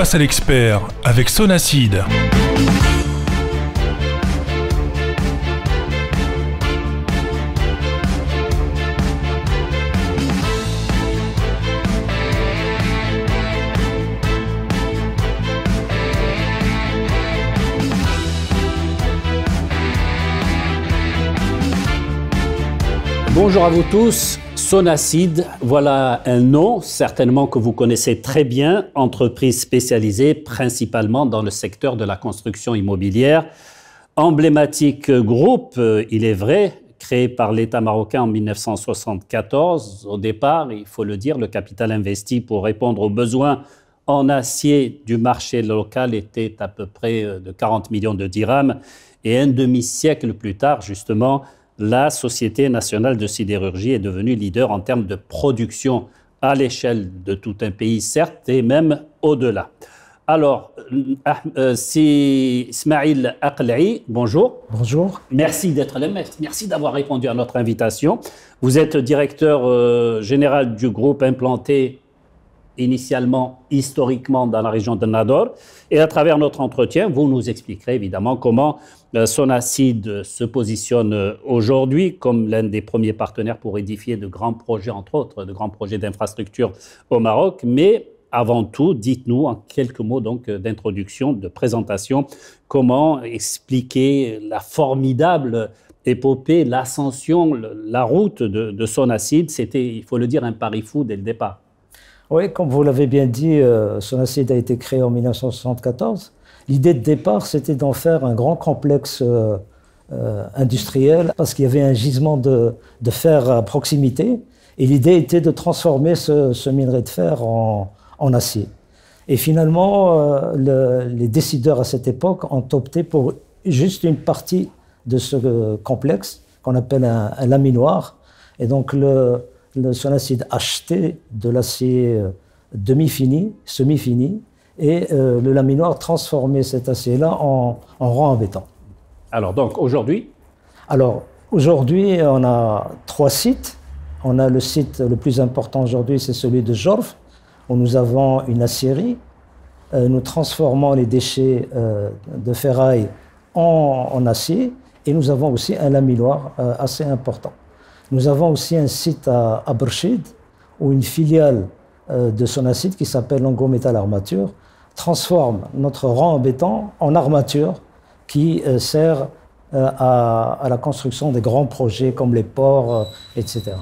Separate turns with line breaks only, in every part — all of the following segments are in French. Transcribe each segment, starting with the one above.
Face à l'expert avec Sonacid.
Bonjour à vous tous, Sonacid, voilà un nom certainement que vous connaissez très bien, entreprise spécialisée principalement dans le secteur de la construction immobilière. Emblématique groupe, il est vrai, créé par l'État marocain en 1974. Au départ, il faut le dire, le capital investi pour répondre aux besoins en acier du marché local était à peu près de 40 millions de dirhams. Et un demi-siècle plus tard, justement, la Société nationale de sidérurgie est devenue leader en termes de production à l'échelle de tout un pays, certes, et même au-delà. Alors, c'est Ismail Aqlaï, bonjour.
Bonjour.
Merci d'être là, merci d'avoir répondu à notre invitation. Vous êtes directeur général du groupe implanté initialement, historiquement, dans la région de Nador. Et à travers notre entretien, vous nous expliquerez évidemment comment Sonacid se positionne aujourd'hui comme l'un des premiers partenaires pour édifier de grands projets, entre autres, de grands projets d'infrastructure au Maroc. Mais avant tout, dites-nous en quelques mots donc d'introduction, de présentation, comment expliquer la formidable épopée, l'ascension, la route de Sonacid. C'était, il faut le dire, un pari fou dès le départ.
Oui, comme vous l'avez bien dit, Sonacid a été créé en 1974. L'idée de départ, c'était d'en faire un grand complexe industriel parce qu'il y avait un gisement de fer à proximité. Et l'idée était de transformer ce minerai de fer en acier. Et finalement, les décideurs à cette époque ont opté pour juste une partie de ce complexe qu'on appelle un laminoir. Et donc, le Sonacid achetait de l'acier demi-fini, semi-fini, et le laminoir transformait cet acier-là en rang en béton.
Alors donc aujourd'hui?
Alors aujourd'hui, on a 3 sites. On a le site le plus important aujourd'hui, c'est celui de Jorf, où nous avons une aciérie. Nous transformons les déchets de ferraille en acier, et nous avons aussi un laminoir assez important. Nous avons aussi un site à Berchid, où une filiale de Sonacid qui s'appelle Longo Metal Armature transforme notre rang en béton en armature qui sert à la construction des grands projets comme les ports, etc.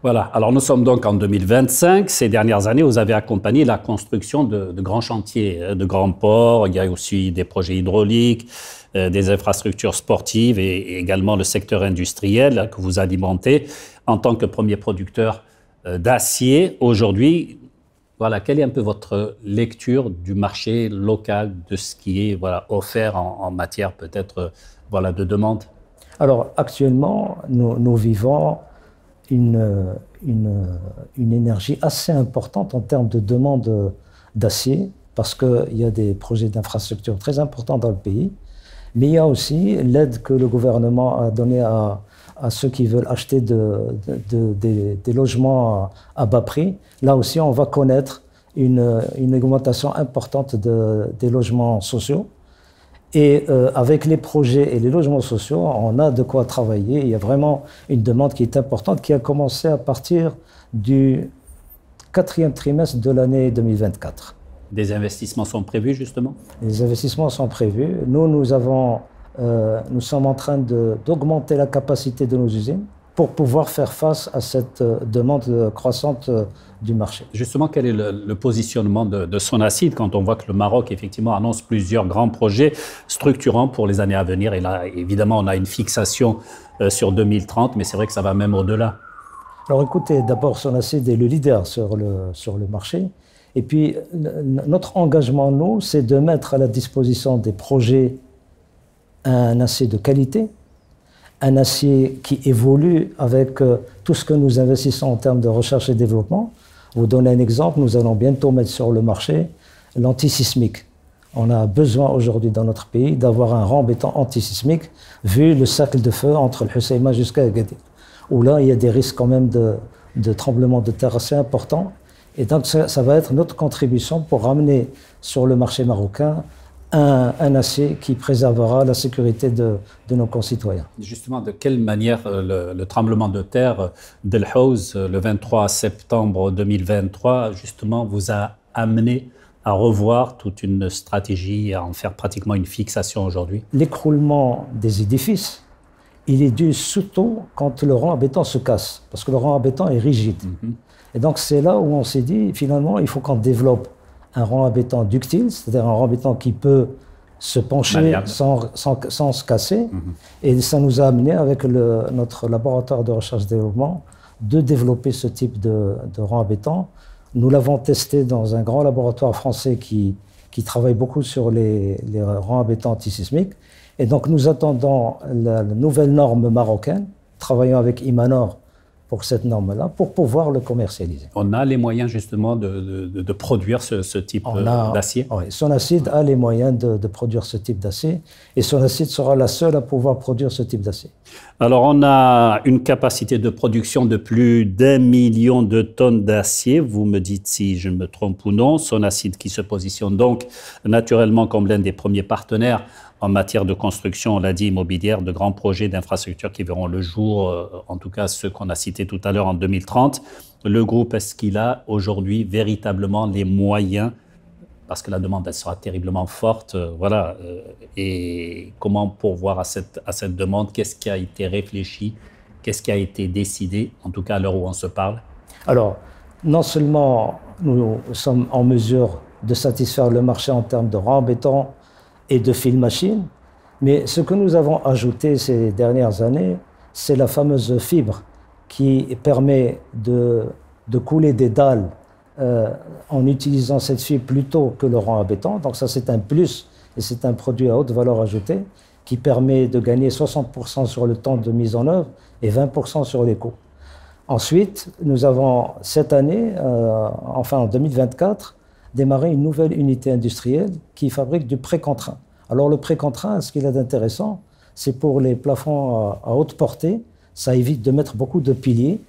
Voilà, alors nous sommes donc en 2025. Ces dernières années, vous avez accompagné la construction de grands chantiers, de grands ports. Il y a aussi des projets hydrauliques, des infrastructures sportives et également le secteur industriel que vous alimentez en tant que premier producteur d'acier. Aujourd'hui, voilà, quelle est un peu votre lecture du marché local, de ce qui est offert en matière peut-être de demande?
Alors actuellement, nous vivons une énergie assez importante en termes de demande d'acier parce qu'il y a des projets d'infrastructure très importants dans le pays. Mais il y a aussi l'aide que le gouvernement a donnée à ceux qui veulent acheter des logements à bas prix. Là aussi, on va connaître une augmentation importante des logements sociaux. Et avec les projets et les logements sociaux, on a de quoi travailler. Il y a vraiment une demande qui est importante, qui a commencé à partir du 4e trimestre de l'année 2024.
Des investissements sont prévus, justement?
Les investissements sont prévus. Nous sommes en train d'augmenter la capacité de nos usines pour pouvoir faire face à cette demande croissante du marché.
Justement, quel est le positionnement de Sonacid quand on voit que le Maroc, effectivement, annonce plusieurs grands projets structurants pour les années à venir? Et là, évidemment, on a une fixation sur 2030, mais c'est vrai que ça va même au-delà.
Alors écoutez, d'abord, Sonacid est le leader sur le marché. Et puis, notre engagement, nous, c'est de mettre à la disposition des projets un acier de qualité, un acier qui évolue avec tout ce que nous investissons en termes de recherche et développement. Vous donner un exemple, nous allons bientôt mettre sur le marché l'antisismique. On a besoin aujourd'hui dans notre pays d'avoir un rang béton antisismique vu le cercle de feu entre le Husseima jusqu'à Agadir, où là, il y a des risques quand même de tremblements de terre assez importants. Et donc ça va être notre contribution pour ramener sur le marché marocain un acier qui préservera la sécurité de nos concitoyens.
Justement, de quelle manière le tremblement de terre d'El Haouz, le 23 septembre 2023, justement, vous a amené à revoir toute une stratégie, à en faire pratiquement une fixation aujourd'hui?
L'écroulement des édifices, il est dû surtout quand le rang à béton se casse, parce que le rang à béton est rigide. Et donc c'est là où on s'est dit, finalement, il faut qu'on développe un rang à béton ductile, c'est-à-dire un rang à béton qui peut se pencher sans se casser. Et ça nous a amené, avec notre laboratoire de recherche et développement, de développer ce type de rang à béton. Nous l'avons testé dans un grand laboratoire français qui travaille beaucoup sur les rangs à béton antisismiques. Et donc nous attendons la nouvelle norme marocaine, travaillons avec Imanor pour cette norme-là, pour pouvoir le commercialiser.
On a les moyens justement de produire ce type d'acier?
Oui, Sonacid a les moyens de produire ce type d'acier, et Sonacid sera la seule à pouvoir produire ce type d'acier.
Alors on a une capacité de production de plus d'1 million de tonnes d'acier, vous me dites si je me trompe ou non. Sonacid qui se positionne donc naturellement comme l'un des premiers partenaires en matière de construction, on l'a dit, immobilière, de grands projets d'infrastructures qui verront le jour, en tout cas ceux qu'on a cités tout à l'heure en 2030. Le groupe, est-ce qu'il a aujourd'hui véritablement les moyens, parce que la demande elle sera terriblement forte, et comment pourvoir à cette demande? Qu'est-ce qui a été réfléchi? Qu'est-ce qui a été décidé, en tout cas à l'heure où on se parle?
Alors, non seulement nous sommes en mesure de satisfaire le marché en termes de rang béton et de fil machine, mais ce que nous avons ajouté ces dernières années, c'est la fameuse fibre qui permet de couler des dalles en utilisant cette fibre plutôt que le rang à béton. Donc ça, c'est un plus, et c'est un produit à haute valeur ajoutée qui permet de gagner 60% sur le temps de mise en œuvre et 20% sur les coûts. Ensuite, nous avons cette année, en 2024, démarré une nouvelle unité industrielle qui fabrique du précontraint. Alors le précontraint, ce qu'il a d'intéressant, c'est pour les plafonds à haute portée, ça évite de mettre beaucoup de piliers,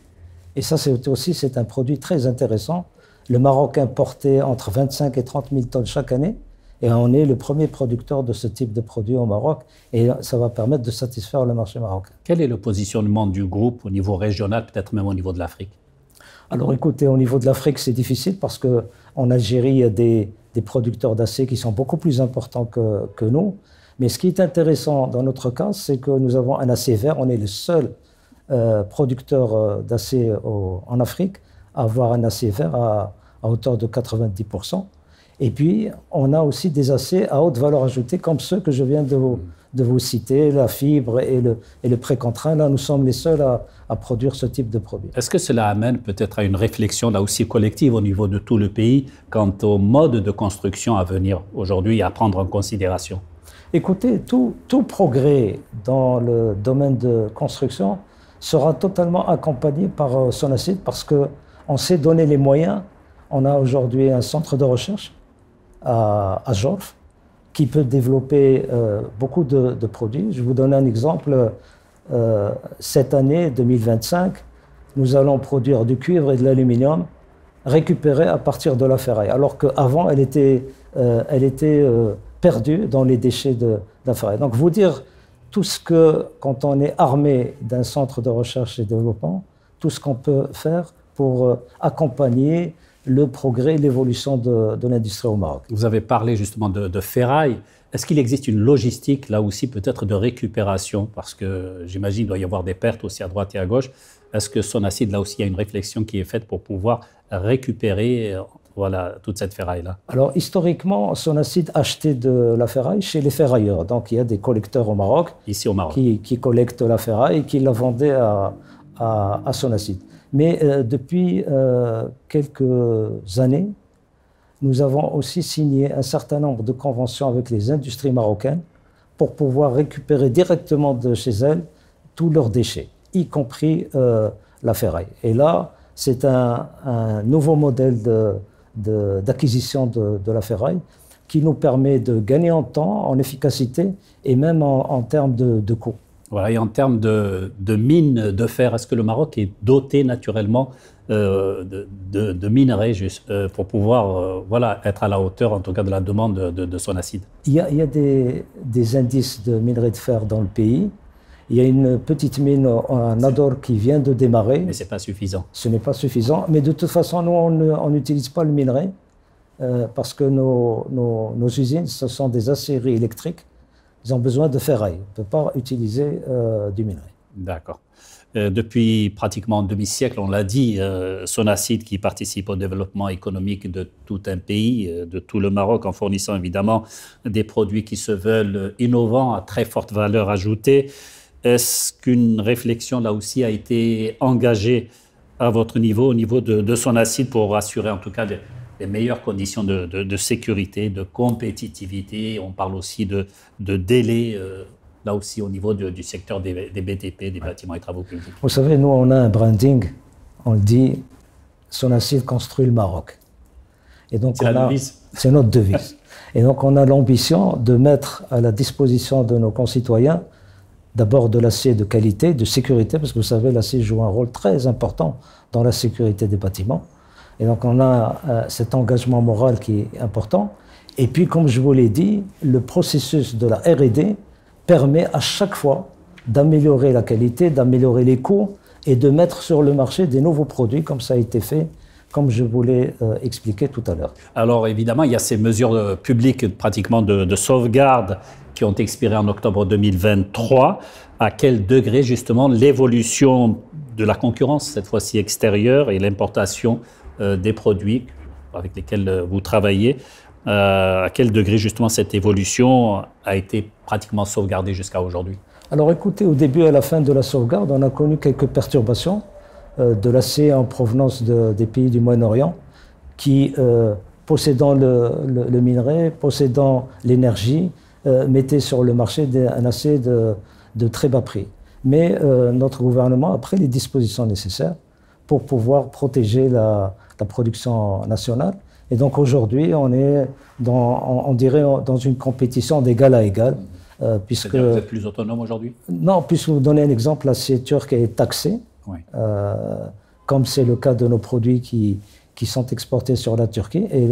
et ça c'est un produit très intéressant. Le Maroc importait entre 25 et 30 000 tonnes chaque année, et on est le premier producteur de ce type de produit au Maroc, et ça va permettre de satisfaire le marché marocain.
Quel est le positionnement du groupe au niveau régional, peut-être même au niveau de l'Afrique?
Alors écoutez, au niveau de l'Afrique, c'est difficile parce qu'en Algérie, il y a des producteurs d'acier qui sont beaucoup plus importants que nous. Mais ce qui est intéressant dans notre cas, c'est que nous avons un acier vert. On est le seul producteur d'acier en Afrique à avoir un acier vert à hauteur de 90%. Et puis, on a aussi des aciers à haute valeur ajoutée, comme ceux que je viens de vous citer, la fibre et le précontraint. Là, nous sommes les seuls à produire ce type de produit.
Est-ce que cela amène peut-être à une réflexion là aussi collective au niveau de tout le pays quant au mode de construction à venir aujourd'hui à prendre en considération?
Écoutez, tout progrès dans le domaine de construction sera totalement accompagné par Sonacid parce qu'on s'est donné les moyens. On a aujourd'hui un centre de recherche à Jorf qui peut développer beaucoup de produits. Je vous donne un exemple. Cette année, 2025, nous allons produire du cuivre et de l'aluminium récupérés à partir de la ferraille, alors qu'avant, elle était perdue dans les déchets de la ferraille. Donc, vous dire tout ce que, quand on est armé d'un centre de recherche et développement, tout ce qu'on peut faire pour accompagner le progrès, l'évolution de l'industrie au Maroc.
Vous avez parlé justement de ferraille. Est-ce qu'il existe une logistique là aussi peut-être de récupération? Parce que j'imagine qu'il doit y avoir des pertes aussi à droite et à gauche. Est-ce que Sonacid, là aussi, il y a une réflexion qui est faite pour pouvoir récupérer toute cette ferraille-là? Alors
historiquement, Sonacid achetait de la ferraille chez les ferrailleurs. Donc il y a des collecteurs au Maroc,
ici au Maroc,
qui collectent la ferraille et qui la vendaient à Sonacid. Mais depuis quelques années, nous avons aussi signé un certain nombre de conventions avec les industries marocaines pour pouvoir récupérer directement de chez elles tous leurs déchets, y compris la ferraille. Et là, c'est un nouveau modèle d'acquisition de la ferraille qui nous permet de gagner en temps, en efficacité et même en termes de coût.
Voilà, et en termes de mines de fer, est-ce que le Maroc est doté naturellement de minerais pour pouvoir voilà, être à la hauteur, en tout cas, de la demande de Sonacid?
Il y a des indices de minerais de fer dans le pays. Il y a une petite mine en Nador qui vient de démarrer.
Mais ce n'est pas suffisant.
Ce n'est pas suffisant. Mais de toute façon, nous, on n'utilise pas le minerai parce que nos usines, ce sont des aciéries électriques. Ils ont besoin de ferraille. On ne peut pas utiliser du minerai.
D'accord. Depuis pratiquement un demi-siècle, on l'a dit, Sonacid qui participe au développement économique de tout un pays, de tout le Maroc, en fournissant évidemment des produits qui se veulent innovants, à très forte valeur ajoutée. Est-ce qu'une réflexion là aussi a été engagée à votre niveau, au niveau de Sonacid, pour assurer en tout cas les meilleures conditions de sécurité, de compétitivité? On parle aussi de délai. Là aussi au niveau du secteur des BTP, des bâtiments et travaux publics.
Vous savez, nous, on a un branding, on le dit, Sonacid construit le Maroc. Et donc,
c'est la devise.
C'est notre devise. Et donc, on a l'ambition de mettre à la disposition de nos concitoyens d'abord de l'acier de qualité, de sécurité, parce que vous savez, l'acier joue un rôle très important dans la sécurité des bâtiments. Et donc, on a cet engagement moral qui est important. Et puis, comme je vous l'ai dit, le processus de la R&D permet à chaque fois d'améliorer la qualité, d'améliorer les coûts et de mettre sur le marché des nouveaux produits, comme ça a été fait, comme je vous l'ai expliqué tout à l'heure.
Alors évidemment, il y a ces mesures publiques pratiquement de sauvegarde qui ont expiré en octobre 2023. À quel degré justement l'évolution de la concurrence, cette fois-ci extérieure, et l'importation des produits avec lesquels vous travaillez, à quel degré justement cette évolution a été pratiquement sauvegardée jusqu'à aujourd'hui?
Alors écoutez, au début et à la fin de la sauvegarde, on a connu quelques perturbations de l'acier en provenance des pays du Moyen-Orient qui, possédant le minerai, possédant l'énergie, mettaient sur le marché un acier de très bas prix. Mais notre gouvernement a pris les dispositions nécessaires pour pouvoir protéger la production nationale. Et donc aujourd'hui, on est, on dirait, dans une compétition d'égal à égal.
Puisque vous êtes plus autonome aujourd'hui? Non,
puisque vous donner un exemple, l'acier turc est taxé, oui. Comme c'est le cas de nos produits qui sont exportés sur la Turquie. Et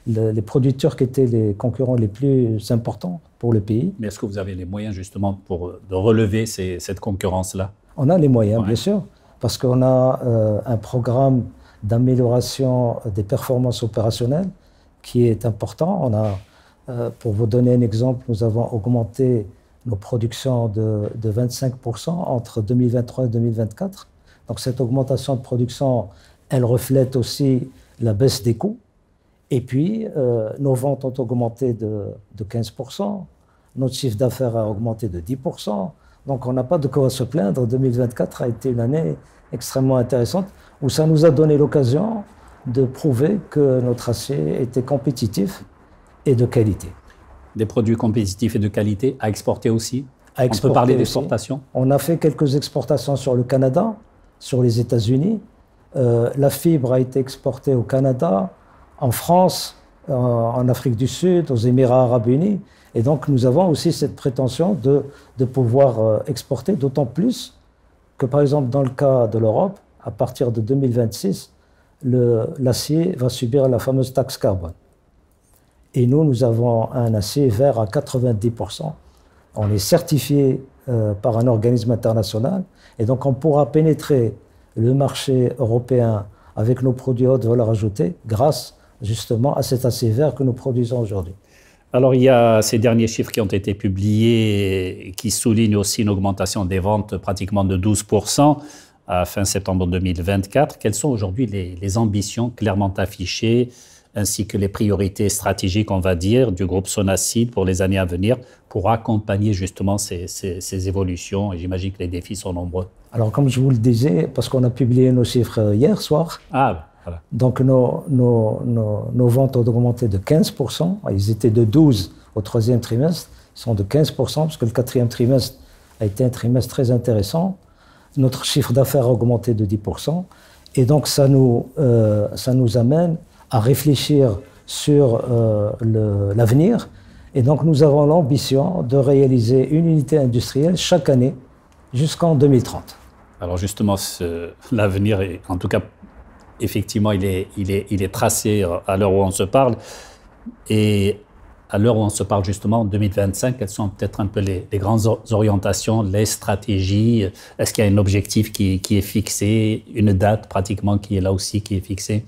les produits turcs étaient les concurrents les plus importants pour le pays.
Mais est-ce que vous avez les moyens justement de relever cette concurrence-là?
On a les moyens, bien sûr, parce qu'on a un programme d'amélioration des performances opérationnelles qui est important. On a, pour vous donner un exemple, nous avons augmenté nos productions de 25% entre 2023 et 2024. Donc cette augmentation de production, elle reflète aussi la baisse des coûts. Et puis, nos ventes ont augmenté de 15%, notre chiffre d'affaires a augmenté de 10%. Donc on n'a pas de quoi se plaindre. 2024 a été une année extrêmement intéressante, où ça nous a donné l'occasion de prouver que notre acier était compétitif et de qualité.
Des produits compétitifs et de qualité à exporter aussi? On peut parler d'exportation?
On a fait quelques exportations sur le Canada, sur les États-Unis. La fibre a été exportée au Canada, en France, en Afrique du Sud, aux Émirats arabes unis. Et donc nous avons aussi cette prétention de pouvoir exporter, d'autant plus que, par exemple, dans le cas de l'Europe, à partir de 2026, l'acier va subir la fameuse taxe carbone. Et nous avons un acier vert à 90%. On est certifié par un organisme international, et donc on pourra pénétrer le marché européen avec nos produits haute valeur ajoutée grâce justement à cet acier vert que nous produisons aujourd'hui.
Alors, il y a ces derniers chiffres qui ont été publiés qui soulignent aussi une augmentation des ventes pratiquement de 12% à fin septembre 2024. Quelles sont aujourd'hui les ambitions clairement affichées ainsi que les priorités stratégiques, on va dire, du groupe Sonacid pour les années à venir pour accompagner justement ces évolutions? Et j'imagine que les défis sont nombreux.
Alors, comme je vous le disais, parce qu'on a publié nos chiffres hier soir,
voilà.
Donc nos ventes ont augmenté de 15%. Ils étaient de 12% au troisième trimestre. Ils sont de 15% parce que le quatrième trimestre a été un trimestre très intéressant. Notre chiffre d'affaires a augmenté de 10%. Et donc ça nous amène à réfléchir sur l'avenir Et donc nous avons l'ambition de réaliser une unité industrielle chaque année jusqu'en 2030.
Alors justement, l'avenir, en tout cas, effectivement, il est tracé à l'heure où on se parle. Et à l'heure où on se parle justement, en 2025, quelles sont peut-être un peu les grandes orientations, les stratégies? Est-ce qu'il y a un objectif qui est fixé, une date pratiquement qui est là aussi, qui est fixée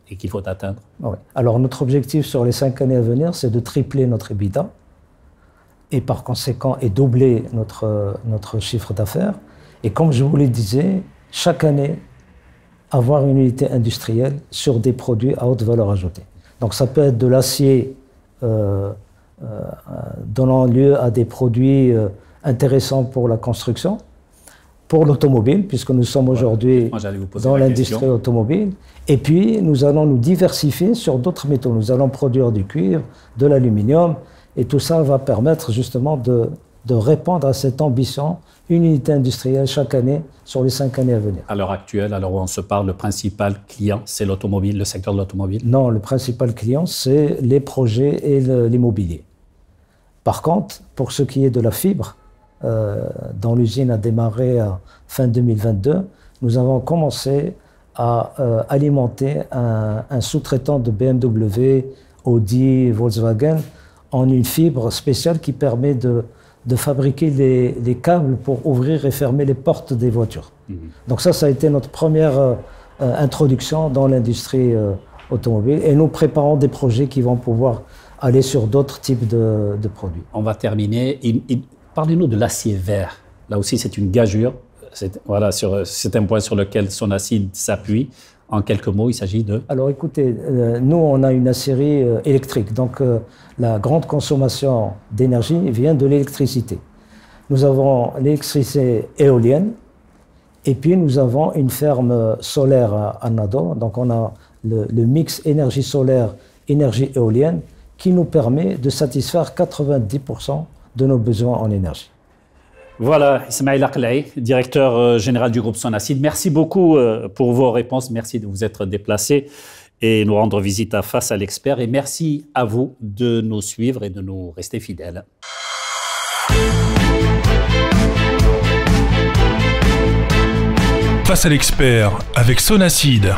et qu'il faut atteindre?
Oui. Alors notre objectif sur les 5 années à venir, c'est de tripler notre EBITDA et par conséquent et doubler notre chiffre d'affaires. Et comme je vous le disais, chaque année, avoir une unité industrielle sur des produits à haute valeur ajoutée. Donc ça peut être de l'acier donnant lieu à des produits intéressants pour la construction, pour l'automobile, puisque nous sommes aujourd'hui dans l'industrie automobile. Et puis, nous allons nous diversifier sur d'autres métaux. Nous allons produire du cuivre, de l'aluminium, et tout ça va permettre justement de répondre à cette ambition, une unité industrielle chaque année sur les 5 années à venir.
À l'heure actuelle, à l'heure où on se parle, le principal client, c'est l'automobile, le secteur de l'automobile?
Non, le principal client, c'est les projets et l'immobilier. Par contre, pour ce qui est de la fibre, dont l'usine a démarré à fin 2022, nous avons commencé à alimenter un sous-traitant de BMW, Audi, Volkswagen en une fibre spéciale qui permet de fabriquer les câbles pour ouvrir et fermer les portes des voitures. Donc ça a été notre première introduction dans l'industrie automobile et nous préparons des projets qui vont pouvoir aller sur d'autres types de produits.
On va terminer. Parlez-nous de l'acier vert. Là aussi, c'est une gageure. C'est un point sur lequel Sonacid s'appuie. En quelques mots, il s'agit de...
Alors écoutez, nous, on a une aciérie électrique. Donc la grande consommation d'énergie vient de l'électricité. Nous avons l'électricité éolienne et puis nous avons une ferme solaire à Nador. Donc on a le mix énergie solaire, énergie éolienne qui nous permet de satisfaire 90% de nos besoins en énergie.
Voilà, Ismail Aqlaï, directeur général du groupe Sonacid. Merci beaucoup pour vos réponses. Merci de vous être déplacé et nous rendre visite à Face à l'expert. Et merci à vous de nous suivre et de nous rester fidèles.
Face à l'expert avec Sonacid.